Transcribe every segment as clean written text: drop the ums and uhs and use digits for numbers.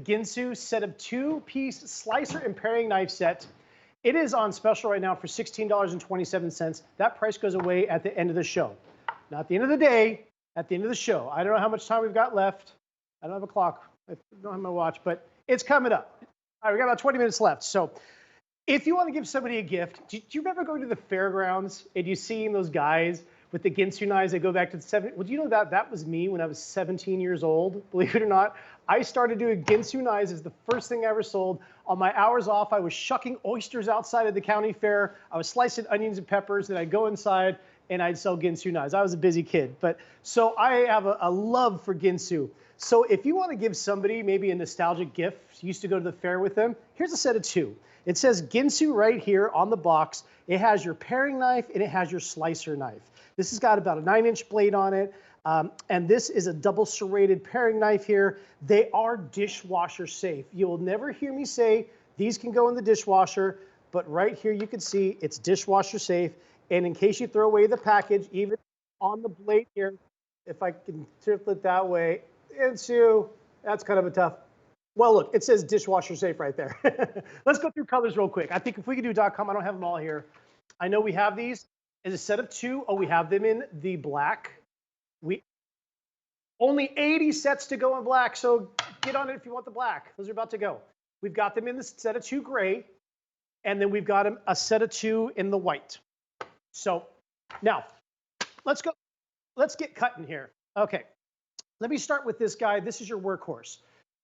Ginsu set of 2-piece slicer and paring knife set. It is on special right now for $16.27. That price goes away at the end of the show. Not at the end of the day, at the end of the show. I don't know how much time we've got left. I don't have a clock. I don't have my watch, but it's coming up. All right, we got about 20 minutes left. So if you want to give somebody a gift, do you remember going to the fairgrounds and you seeing those guys with the Ginsu knives that go back to the 70s? Well, do you know that was me when I was 17 years old, believe it or not. I started doing Ginsu knives as the first thing I ever sold. On my hours off, I was shucking oysters outside of the county fair. I was slicing onions and peppers, and I'd go inside and I'd sell Ginsu knives. I was a busy kid. But so I have a love for Ginsu. So if you want to give somebody maybe a nostalgic gift, you used to go to the fair with them, here's a set of 2. It says Ginsu right here on the box. It has your paring knife and it has your slicer knife. This has got about a 9-inch blade on it. And this is a double serrated paring knife here. They are dishwasher safe. You'll never hear me say these can go in the dishwasher, but right here you can see it's dishwasher safe. And in case you throw away the package, even on the blade here, if I can tilt it that way, Ginsu, that's kind of a tough. Well, look, it says dishwasher safe right there. Let's go through colors real quick. I think if we could do .com, I don't have them all here. I know we have these as a set of 2. Oh, we have them in the black. We only 80 sets to go in black, so get on it if you want the black. Those are about to go. We've got them in the set of 2 gray, and then we've got a set of 2 in the white. So now let's go. Let's get cutting here. Okay. Let me start with this guy. This is your workhorse.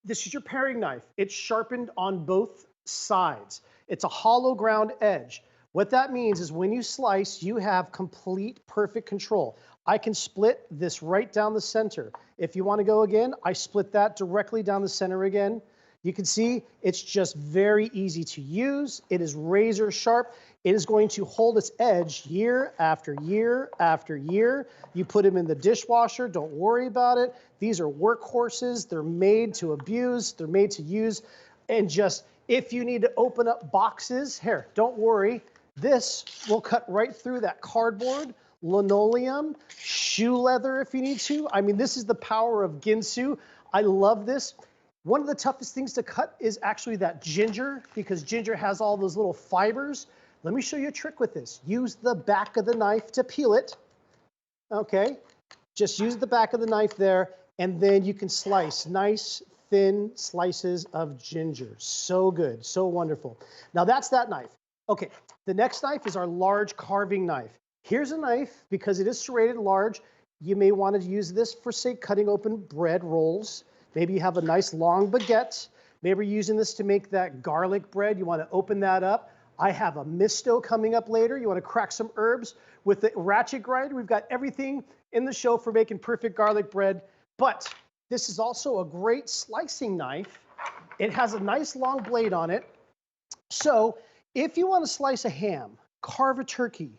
This is your paring knife. It's sharpened on both sides. It's a hollow ground edge. What that means is when you slice, you have complete perfect control. I can split this right down the center. If you want to go again, I split that directly down the center again. You can see it's just very easy to use. It is razor sharp. It is going to hold its edge year after year after year. You put them in the dishwasher, don't worry about it. These are workhorses. They're made to abuse. They're made to use. And just if you need to open up boxes, here, don't worry. This will cut right through that cardboard, linoleum, shoe leather if you need to. I mean, this is the power of Ginsu. I love this. One of the toughest things to cut is actually that ginger, because ginger has all those little fibers. Let me show you a trick with this. Use the back of the knife to peel it. Okay, just use the back of the knife there, and then you can slice nice, thin slices of ginger. So good, so wonderful. Now that's that knife. Okay, the next knife is our large carving knife. Here's a knife, because it is serrated large. You may want to use this for, say, cutting open bread rolls. Maybe you have a nice long baguette. Maybe you're using this to make that garlic bread. You want to open that up. I have a misto coming up later. You want to crack some herbs with the ratchet grinder. We've got everything in the show for making perfect garlic bread. But this is also a great slicing knife. It has a nice long blade on it. So if you want to slice a ham, carve a turkey,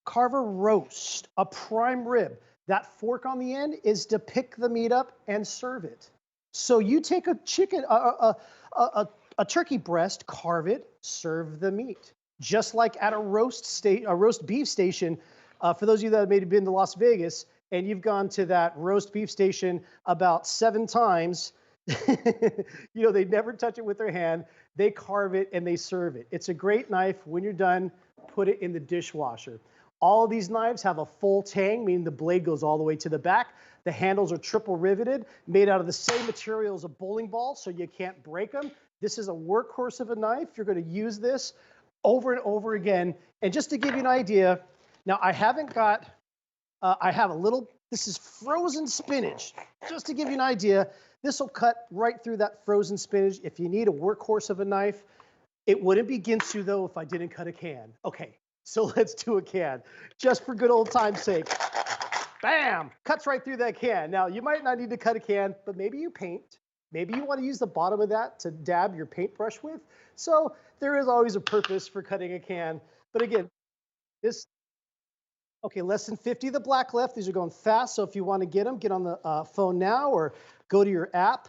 carve a roast, a prime rib, that fork on the end is to pick the meat up and serve it. So you take a chicken, a turkey breast, carve it, serve the meat. Just like at a roast beef station, for those of you that have maybe been to Las Vegas and you've gone to that roast beef station about 7 times, you know, they never touch it with their hand. They carve it and they serve it. It's a great knife. When you're done, put it in the dishwasher. All of these knives have a full tang, meaning the blade goes all the way to the back. The handles are triple riveted, made out of the same material as a bowling ball, so you can't break them. This is a workhorse of a knife. You're going to use this over and over again. And just to give you an idea, now I haven't got, I have a little, this is frozen spinach. Just to give you an idea, this will cut right through that frozen spinach. If you need a workhorse of a knife, it wouldn't be Ginsu though if I didn't cut a can. Okay, so let's do a can, just for good old time's sake. Bam! Cuts right through that can. Now, you might not need to cut a can, but maybe you paint. Maybe you want to use the bottom of that to dab your paintbrush with. So there is always a purpose for cutting a can. But again, this, okay, less than 50 of the black left. These are going fast, so if you want to get them, get on the phone now or go to your app.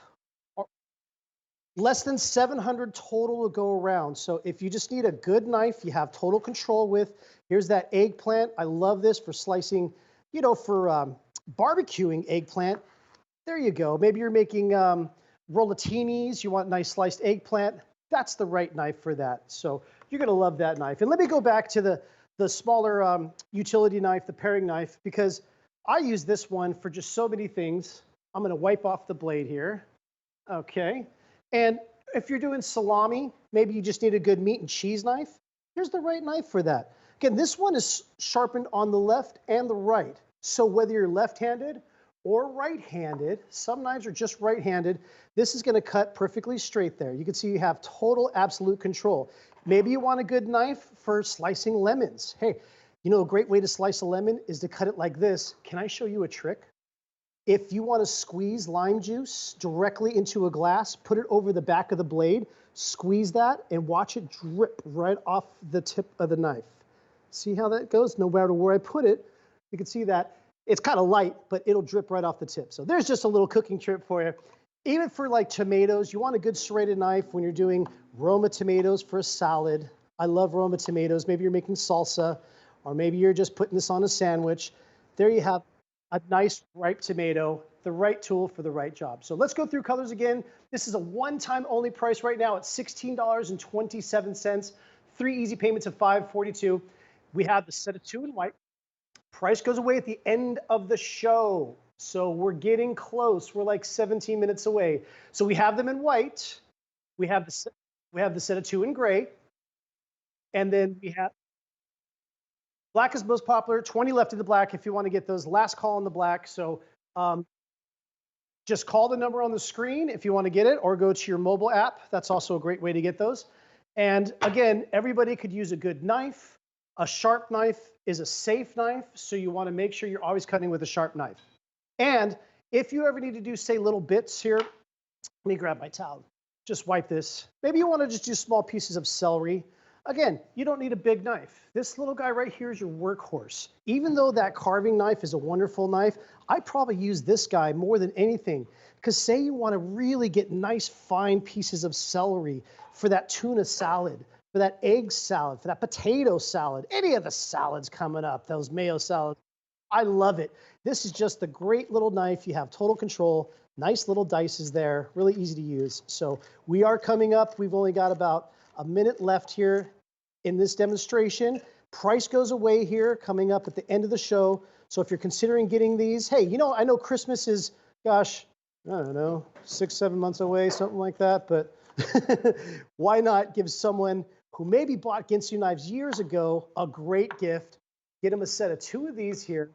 Less than 700 total to go around. So if you just need a good knife, you have total control with. Here's that eggplant. I love this for slicing, you know, for barbecuing eggplant. There you go. Maybe you're making rollatinis, you want nice sliced eggplant, that's the right knife for that. So you're gonna love that knife. And let me go back to the smaller utility knife, the paring knife, because I use this one for just so many things. I'm gonna wipe off the blade here. Okay. And if you're doing salami, maybe you just need a good meat and cheese knife. Here's the right knife for that. Again, this one is sharpened on the left and the right. So whether you're left-handed or right-handed, some knives are just right-handed, this is gonna cut perfectly straight there. You can see you have total absolute control. Maybe you want a good knife for slicing lemons. Hey, you know a great way to slice a lemon is to cut it like this. Can I show you a trick? If you want to squeeze lime juice directly into a glass, put it over the back of the blade, squeeze that, and watch it drip right off the tip of the knife. See how that goes? No matter where I put it, you can see that it's kind of light, but it'll drip right off the tip. So there's just a little cooking trip for you. Even for like tomatoes, you want a good serrated knife when you're doing Roma tomatoes for a salad. I love Roma tomatoes. Maybe you're making salsa, or maybe you're just putting this on a sandwich. There you have a nice ripe tomato, the right tool for the right job. So let's go through colors again. This is a one-time only price right now at $16.27, 3 easy payments of $5.42. We have the set of 2 in white. Price goes away at the end of the show. So we're getting close. We're like 17 minutes away. So we have them in white. We have the set of 2 in gray. And then we have black is most popular, 20 left in the black if you want to get those. Last call in the black. So just call the number on the screen if you want to get it, or go to your mobile app. That's also a great way to get those. And again, everybody could use a good knife. A sharp knife is a safe knife, so you want to make sure you're always cutting with a sharp knife. And if you ever need to do, say, little bits here, let me grab my towel. Just wipe this. Maybe you want to just do small pieces of celery. Again, you don't need a big knife. This little guy right here is your workhorse. Even though that carving knife is a wonderful knife, I probably use this guy more than anything. Because say you want to really get nice fine pieces of celery for that tuna salad, for that egg salad, for that potato salad, any of the salads coming up, those mayo salads. I love it. This is just the great little knife. You have total control. Nice little dices there. Really easy to use. So we are coming up. We've only got about a minute left here in this demonstration. Price goes away here coming up at the end of the show. So if you're considering getting these, hey, you know, I know Christmas is, gosh, I don't know, 6-7 months away, something like that. But why not give someone who maybe bought Ginsu knives years ago a great gift? Get them a set of 2 of these here.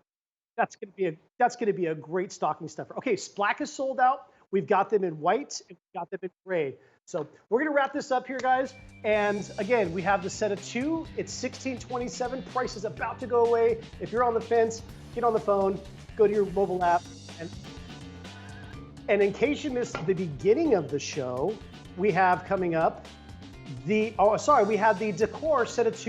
That's going to be a great stocking stuffer. Okay, black is sold out. We've got them in white and we've got them in gray. So we're going to wrap this up here, guys. And again, we have the set of 2. It's $16.27. Price is about to go away. If you're on the fence, get on the phone, go to your mobile app. And in case you missed the beginning of the show, we have coming up we have the decor set of 2.